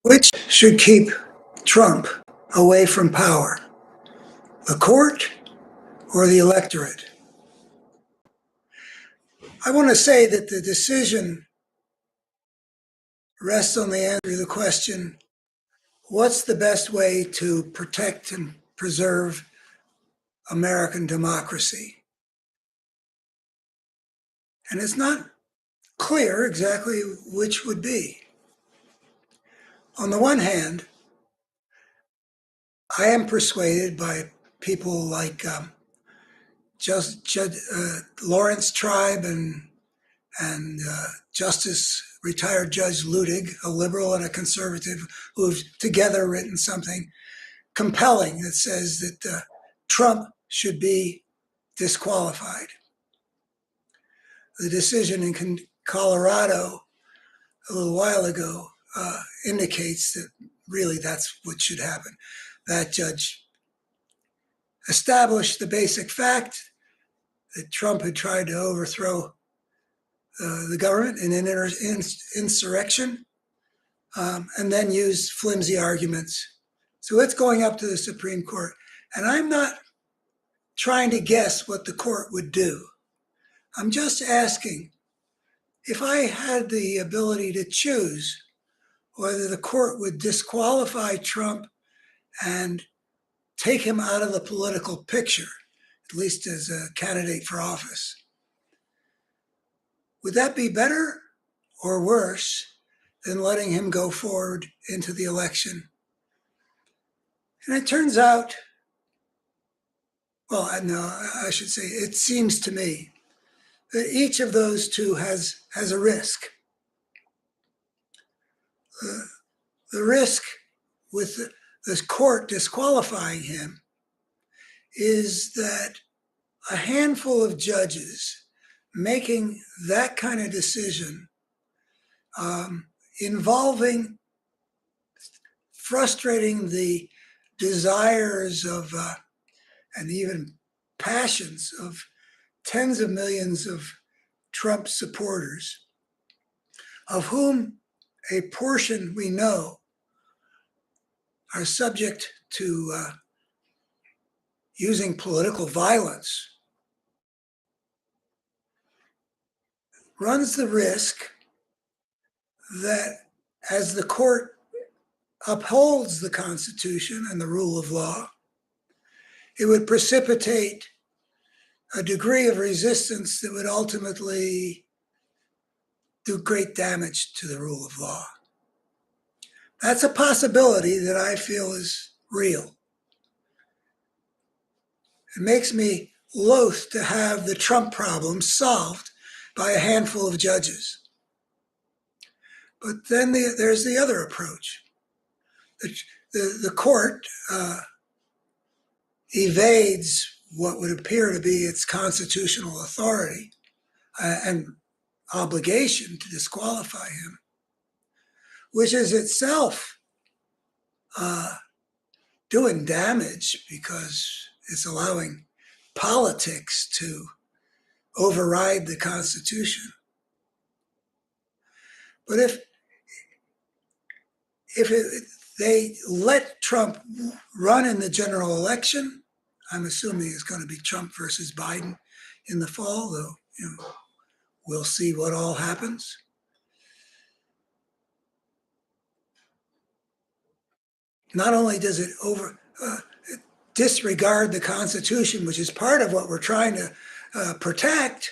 Which should keep Trump away from power, the court or the electorate? I want to say that the decision rests on the answer to the question, what's the best way to protect and preserve American democracy? And it's not clear exactly which would be. On the one hand, I am persuaded by people like Lawrence Tribe and Justice retired Judge Ludig, a liberal and a conservative, who have together written something compelling that says that Trump should be disqualified. The decision in Colorado a little while ago indicates that really that's what should happen. That judge established the basic fact that Trump had tried to overthrow the government in an insurrection, and then used flimsy arguments. So it's going up to the Supreme Court. And I'm not trying to guess what the court would do. I'm just asking, if I had the ability to choose whether the court would disqualify Trump and take him out of the political picture, at least as a candidate for office, would that be better or worse than letting him go forward into the election? And it turns out, well, no, I should say, it seems to me that each of those two has a risk. The risk with this court disqualifying him is that a handful of judges making that kind of decision involving frustrating the desires of and even passions of tens of millions of Trump supporters, of whom a portion we know are subject to using political violence, runs the risk that as the court upholds the Constitution and the rule of law, it would precipitate a degree of resistance that would ultimately do great damage to the rule of law. That's a possibility that I feel is real. It makes me loath to have the Trump problem solved by a handful of judges. But then there's the other approach. The court evades what would appear to be its constitutional authority and obligation to disqualify him, which is itself doing damage because it's allowing politics to override the Constitution. But if they let Trump run in the general election, I'm assuming it's going to be Trump versus Biden in the fall, though we'll see what all happens. Not only does it disregard the Constitution, which is part of what we're trying to protect,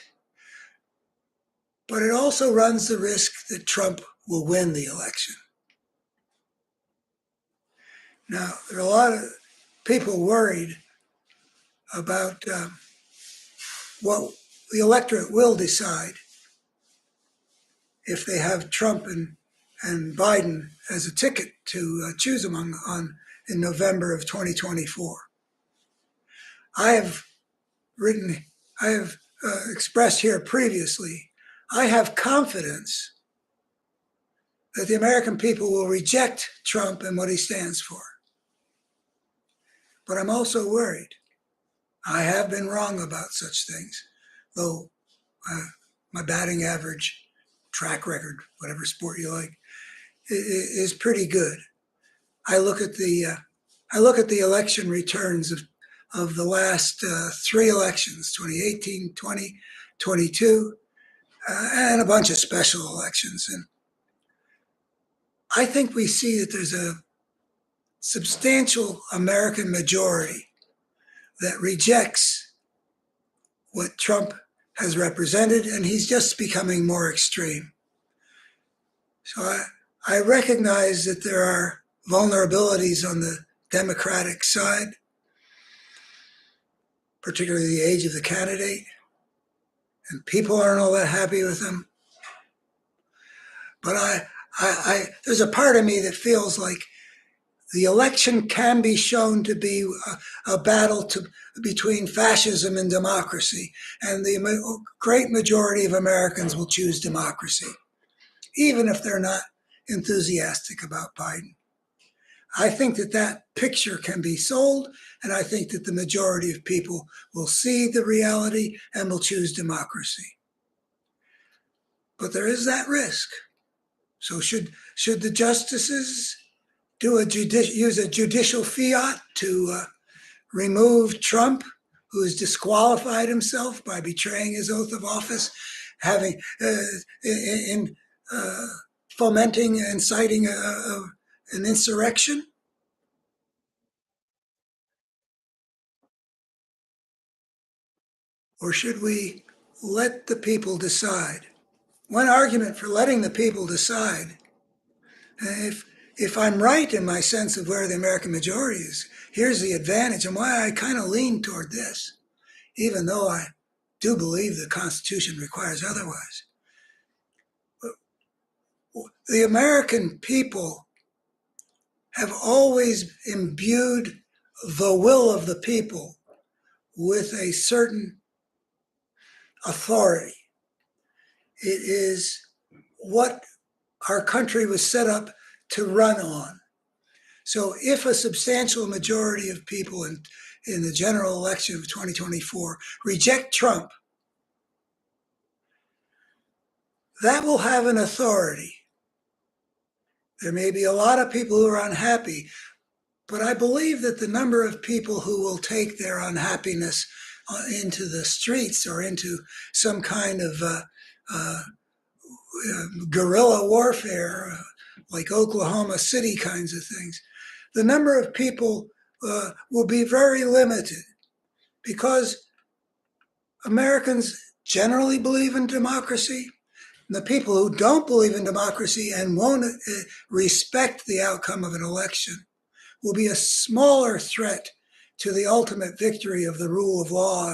but it also runs the risk that Trump will win the election. Now, there are a lot of people worried about what the electorate will decide if they have Trump and Biden as a ticket to choose among in November of 2024. I have expressed here previously, I have confidence that the American people will reject Trump and what he stands for. But I'm also worried. I have been wrong about such things, though my batting average, track record, whatever sport you like, is pretty good. I look at the election returns of the last three elections, 2018, 2022, and a bunch of special elections. And I think we see that there's a substantial American majority that rejects what Trump has represented, and he's just becoming more extreme. So I recognize that there are vulnerabilities on the Democratic side, particularly the age of the candidate, and people aren't all that happy with him. But there's a part of me that feels like the election can be shown to be a battle between fascism and democracy, and the great majority of Americans will choose democracy, even if they're not enthusiastic about Biden. I think that picture can be sold, and I think that the majority of people will see the reality and will choose democracy. But there is that risk. So should the justices use a judicial fiat to remove Trump, who has disqualified himself by betraying his oath of office, having fomenting and inciting an insurrection? Or should we let the people decide? One argument for letting the people decide, if I'm right in my sense of where the American majority is, here's the advantage and why I kind of lean toward this, even though I do believe the Constitution requires otherwise. The American people have always imbued the will of the people with a certain authority. It is what our country was set up to run on. So if a substantial majority of people in the general election of 2024 reject Trump, that will have an authority. There may be a lot of people who are unhappy, but I believe that the number of people who will take their unhappiness into the streets or into some kind of guerrilla warfare, like Oklahoma City kinds of things, the number of people will be very limited, because Americans generally believe in democracy. And the people who don't believe in democracy and won't respect the outcome of an election will be a smaller threat to the ultimate victory of the rule of law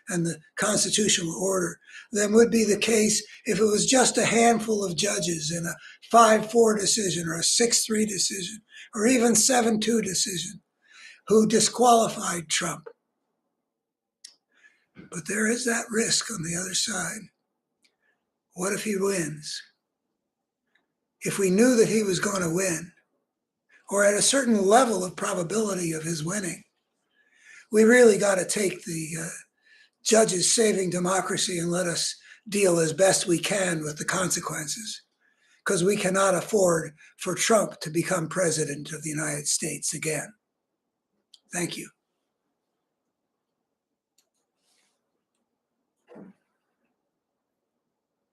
and the constitutional order than would be the case if it was just a handful of judges in a 5-4 decision or a 6-3 decision or even 7-2 decision who disqualified Trump. But there is that risk on the other side. What if he wins? If we knew that he was going to win, or at a certain level of probability of his winning, we really got to take the judges saving democracy and let us deal as best we can with the consequences, because we cannot afford for Trump to become president of the United States again. Thank you.